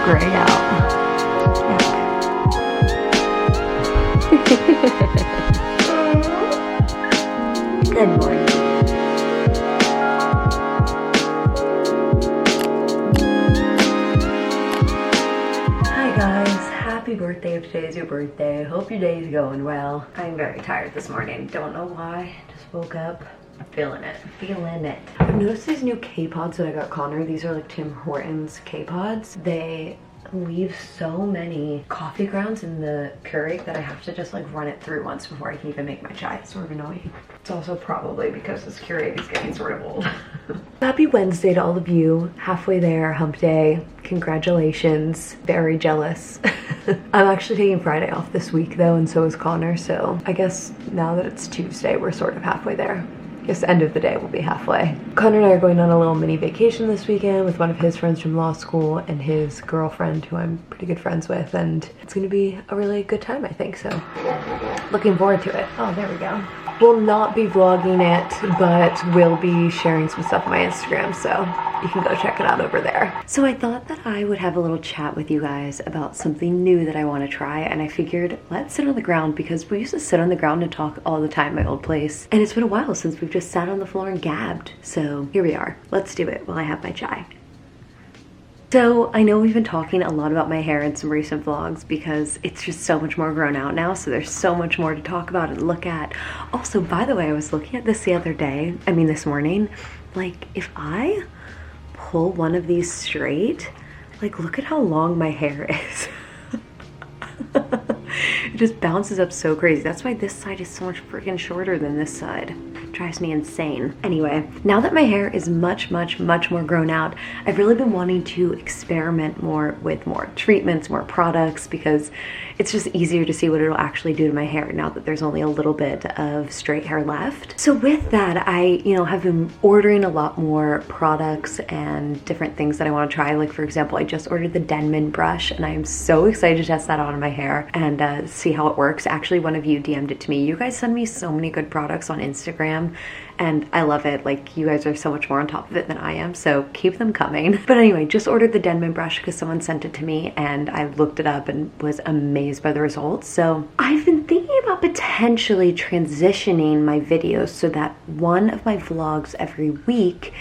gray out. Good morning. Hi guys, happy birthday if today's your birthday. Hope your day is going well. I'm very tired this morning. Don't know why. Just woke up. I'm feeling it. I've noticed these new K-pods that I got Connor. These are like Tim Hortons K-pods. They leave so many coffee grounds in the Keurig that I have to just like run it through once before I can even make my chai. It's sort of annoying. It's also probably because this Keurig is getting sort of old. Happy Wednesday to all of you. Halfway there, hump day. Congratulations. Very jealous. I'm actually taking Friday off this week though, and so is Connor. So I guess now that it's Tuesday, we're sort of halfway there. I guess the end of the day we'll be halfway. Connor and I are going on a little mini vacation this weekend with one of his friends from law school and his girlfriend who I'm pretty good friends with, and it's gonna be a really good time, I think, so looking forward to it. Oh, there we go. We'll not be vlogging it, but we'll be sharing some stuff on my Instagram, so you can go check it out over there. So I thought that I would have a little chat with you guys about something new that I want to try, and I figured let's sit on the ground because we used to sit on the ground and talk all the time at my old place, and it's been a while since we've just sat on the floor and gabbed. So here we are. Let's do it while I have my chai. So I know we've been talking a lot about my hair in some recent vlogs because it's just so much more grown out now, so there's so much more to talk about and look at. Also, by the way, I was looking at this the other day, this morning, like if I pull one of these straight, like look at how long my hair is. It just bounces up so crazy. That's why this side is so much freaking shorter than this side. It drives me insane. Anyway, now that my hair is much more grown out, I've really been wanting to experiment more with more treatments, more products, because it's just easier to see what it'll actually do to my hair now that there's only a little bit of straight hair left. So with that, I, have been ordering a lot more products and different things that I want to try. Like for example, I just ordered the Denman brush and I am so excited to test that out on my hair and see how it works. Actually, one of you DM'd it to me. You guys send me so many good products on Instagram and I love it. Like, you guys are so much more on top of it than I am, so keep them coming. But anyway, just ordered the Denman brush because someone sent it to me and I looked it up and was amazed by the results. So I've been thinking about potentially transitioning my videos so that one of my vlogs every week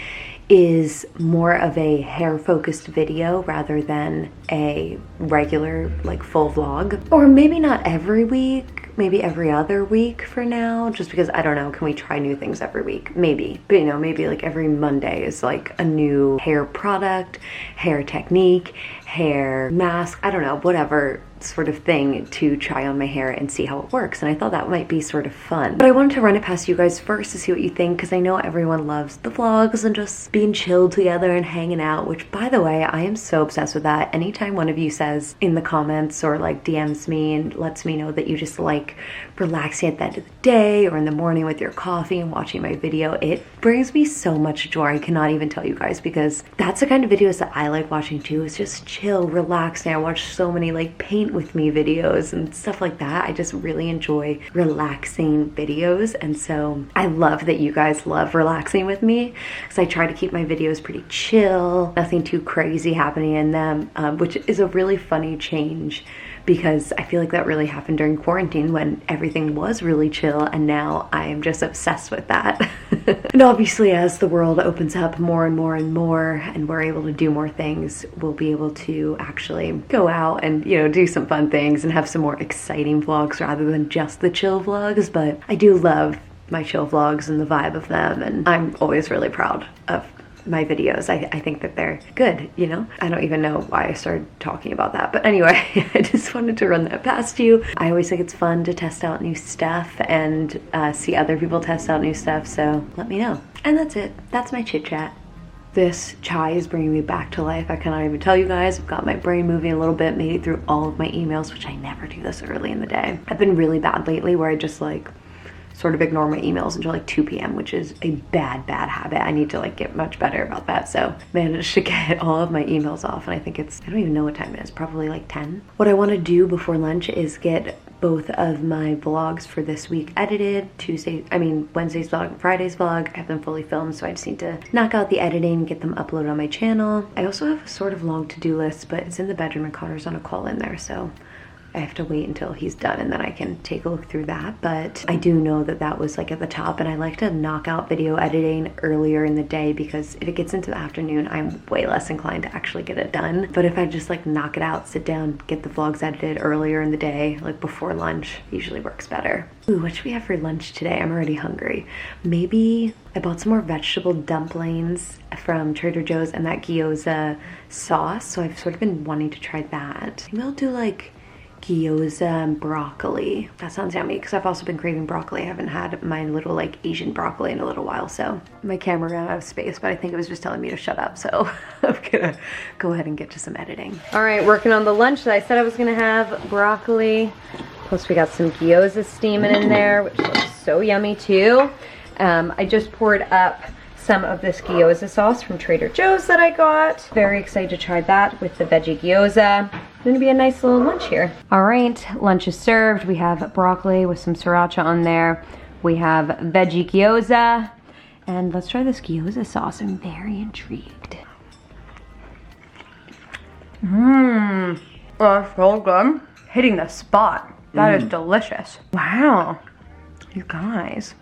is more of a hair focused video rather than a regular like full vlog. Or maybe not every week, maybe every other week for now, just because I don't know, can we try new things every week? Maybe, but maybe like every Monday is like a new hair product, hair technique, hair mask, I don't know, whatever sort of thing to try on my hair and see how it works. And I thought that might be sort of fun. But I wanted to run it past you guys first to see what you think, because I know everyone loves the vlogs and just being chilled together and hanging out, which by the way, I am so obsessed with that. Anytime one of you says in the comments or like DMs me and lets me know that you just like relaxing at the end of the day or in the morning with your coffee and watching my video, it brings me so much joy. I cannot even tell you guys, because that's the kind of videos that I like watching too. It's just chill, relaxing. I watch so many like paint with me videos and stuff like that. I just really enjoy relaxing videos, and so I love that you guys love relaxing with me, because I try to keep my videos pretty chill, nothing too crazy happening in them, which is a really funny change because I feel like that really happened during quarantine when everything was really chill, and now I am just obsessed with that. And obviously as the world opens up more and more and more and we're able to do more things, we'll be able to actually go out and do some fun things and have some more exciting vlogs rather than just the chill vlogs. But I do love my chill vlogs and the vibe of them, and I'm always really proud of my videos. I think that they're good, I don't even know why I started talking about that, but anyway, I just wanted to run that past you. I always think it's fun to test out new stuff and see other people test out new stuff, so let me know. And that's it. That's my chit chat. This chai is bringing me back to life. I cannot even tell you guys. I've got my brain moving a little bit, made it through all of my emails, which I never do this early in the day. I've been really bad lately where I just like sort of ignore my emails until like 2 p.m, which is a bad habit. I need to like get much better about that. So managed to get all of my emails off, and I think I don't even know what time it is, probably like 10. What I want to do before lunch is get both of my vlogs for this week edited. Wednesday's vlog and Friday's vlog. I have them fully filmed, so I just need to knock out the editing, get them uploaded on my channel. I also have a sort of long to-do list, but it's in the bedroom and Connor's on a call in there, so I have to wait until he's done and then I can take a look through that. But I do know that that was like at the top, and I like to knock out video editing earlier in the day because if it gets into the afternoon, I'm way less inclined to actually get it done. But if I just like knock it out, sit down, get the vlogs edited earlier in the day, like before lunch, usually works better. Ooh, what should we have for lunch today? I'm already hungry. Maybe I bought some more vegetable dumplings from Trader Joe's and that gyoza sauce, so I've sort of been wanting to try that. Maybe I'll do like gyoza and broccoli. That sounds yummy because I've also been craving broccoli. I haven't had my little like Asian broccoli in a little while, so my camera ran out of space, but I think it was just telling me to shut up, so I'm gonna go ahead and get to some editing. All right, working on the lunch that I said I was gonna have. Broccoli, plus we got some gyoza steaming in there, which looks so yummy too. I just poured up some of this gyoza sauce from Trader Joe's that I got. Very excited to try that with the veggie gyoza. It's gonna be a nice little lunch here. All right, lunch is served. We have broccoli with some sriracha on there. We have veggie gyoza, and let's try this gyoza sauce. I'm very intrigued. That's so good. Hitting the spot. That is delicious. Wow, you guys.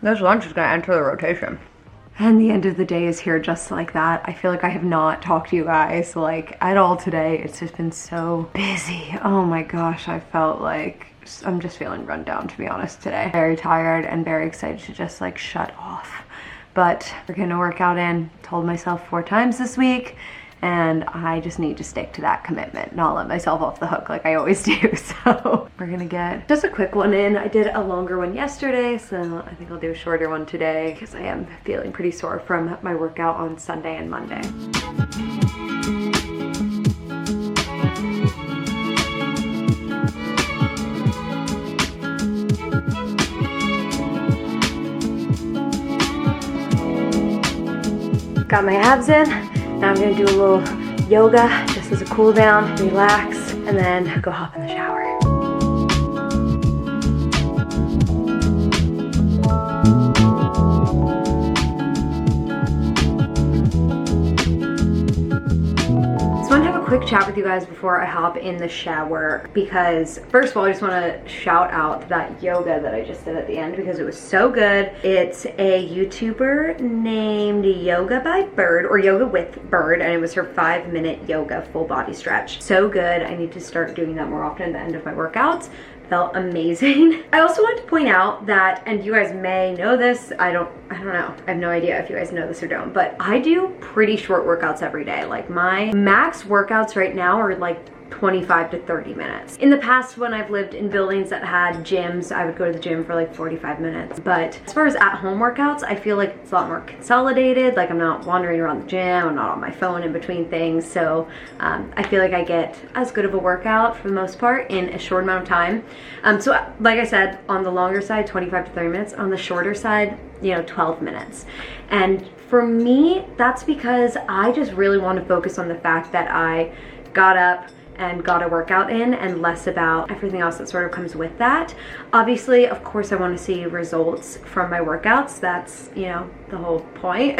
This lunch is gonna enter the rotation. And the end of the day is here just like that. I feel like I have not talked to you guys like at all today. It's just been so busy. Oh my gosh, I felt like I'm just feeling run down, to be honest, today. Very tired and very excited to just like shut off. But we're getting a workout in. Told myself 4 times this week, and I just need to stick to that commitment, not let myself off the hook like I always do. So we're gonna get just a quick one in. I did a longer one yesterday, so I think I'll do a shorter one today because I am feeling pretty sore from my workout on Sunday and Monday. Got my abs in. Now I'm gonna do a little yoga just as a cool down, relax, and then go hop in the shower. Quick chat with you guys before I hop in the shower, because first of all I just want to shout out that yoga that I just did at the end because it was so good. It's a YouTuber named Yoga by Bird, or Yoga with Bird, and it was her 5-minute yoga full body stretch. So good. I need to start doing that more often at the end of my workouts. Felt amazing. I also want to point out that, and you guys may know this, I don't know, I have no idea if you guys know this or don't, but I do pretty short workouts every day. Like my max workouts right now are like 25 to 30 minutes. In the past, when I've lived in buildings that had gyms, I would go to the gym for like 45 minutes. But as far as at-home workouts, I feel like it's a lot more consolidated. Like I'm not wandering around the gym, I'm not on my phone in between things. So I feel like I get as good of a workout for the most part in a short amount of time. So like I said, on the longer side, 25 to 30 minutes. On the shorter side, 12 minutes. And for me, that's because I just really want to focus on the fact that I got up and got a workout in, and less about everything else that sort of comes with that. Obviously, of course, I want to see results from my workouts. That's, the whole point.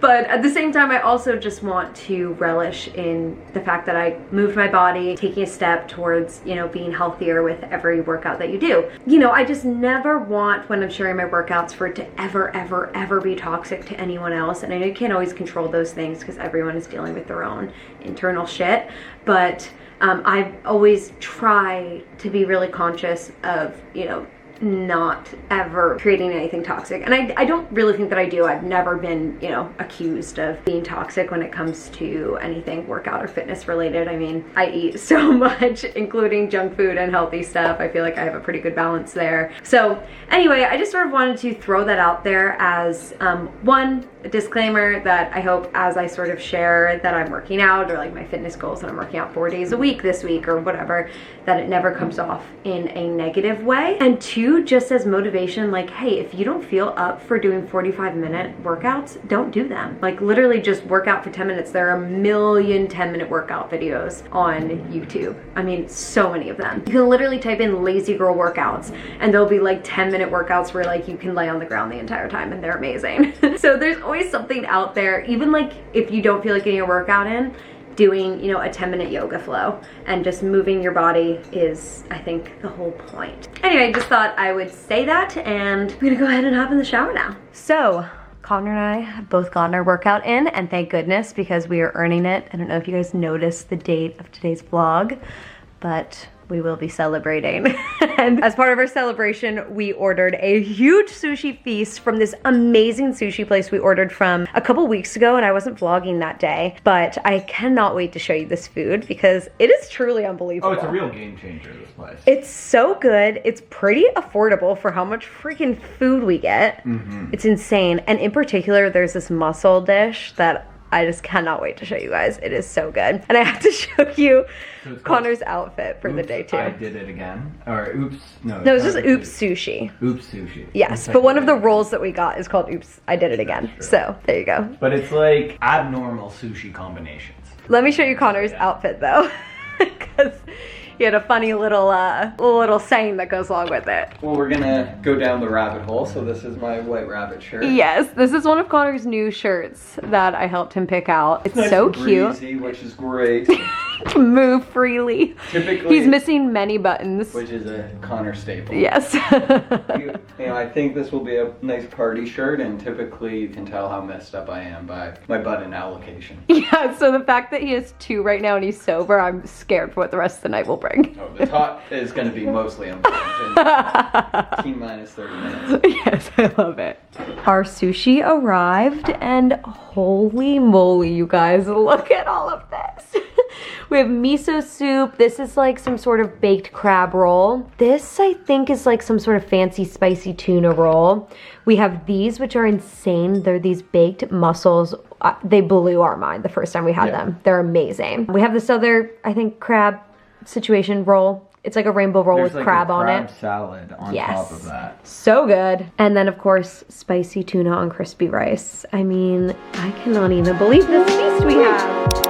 But at the same time, I also just want to relish in the fact that I moved my body, taking a step towards, being healthier with every workout that you do. I just never want, when I'm sharing my workouts, for it to ever, ever, ever be toxic to anyone else. And I know you can't always control those things because everyone is dealing with their own internal shit. But I always try to be really conscious of, not ever creating anything toxic. And I don't really think that I do. I've never been, accused of being toxic when it comes to anything workout or fitness related. I mean, I eat so much, including junk food and healthy stuff. I feel like I have a pretty good balance there. So anyway, I just sort of wanted to throw that out there as one, a disclaimer that I hope as I sort of share that I'm working out or like my fitness goals that I'm working out 4 days a week this week or whatever, that it never comes off in a negative way. And two, just as motivation, like, hey, if you don't feel up for doing 45-minute workouts, don't do them. Like literally just work out for 10 minutes. There are a million 10-minute workout videos on YouTube. I mean, so many of them. You can literally type in lazy girl workouts and there'll be like 10-minute workouts where like you can lay on the ground the entire time and they're amazing. So there's always something out there, even like if you don't feel like getting a workout in, doing, you know, a 10-minute yoga flow and just moving your body is, I think, the whole point. Anyway, just thought I would say that, and I'm gonna go ahead and hop in the shower now. So, Connor and I have both gotten our workout in, and thank goodness, because we are earning it. I don't know if you guys noticed the date of today's vlog, but we will be celebrating. And as part of our celebration, we ordered a huge sushi feast from this amazing sushi place we ordered from a couple weeks ago, and I wasn't vlogging that day, but I cannot wait to show you this food because it is truly unbelievable. Oh, it's a real game changer, this place. It's so good. It's pretty affordable for how much freaking food we get. It's insane. And in particular, there's this mussel dish that I just cannot wait to show you guys. It is so good. And I have to show you Connor's outfit for the day too. I did it again. Or oops, no. No, it's just oops sushi. Oops sushi. Yes, but one of the rolls that we got is called oops, I did it again. So there you go. But it's like abnormal sushi combinations. Let me show you Connor's outfit though. Because he had a funny little saying that goes along with it. Well, we're gonna go down the rabbit hole, so this is my white rabbit shirt. Yes, this is one of Connor's new shirts that I helped him pick out. It's nice so and cute. breezy, which is great. Move freely. Typically, he's missing many buttons. Which is a Connor staple. Yes. You know, I think this will be a nice party shirt, and typically you can tell how messed up I am by my button allocation. Yeah, so the fact that he has 2 right now and he's sober, I'm scared for what the rest of the night will bring. Oh, the top is going to be mostly unplanned. T-minus 30 minutes. Yes, I love it. Our sushi arrived, and holy moly, you guys, look at all of this. We have miso soup. This is like some sort of baked crab roll. This, I think, is like some sort of fancy spicy tuna roll. We have these, which are insane. They're these baked mussels. They blew our mind the first time we had them. They're amazing. We have this other, I think, crab situation roll. It's like a rainbow roll with like crab on it. Crab salad on top of that. So good. And then, of course, spicy tuna on crispy rice. I mean, I cannot even believe this feast we have.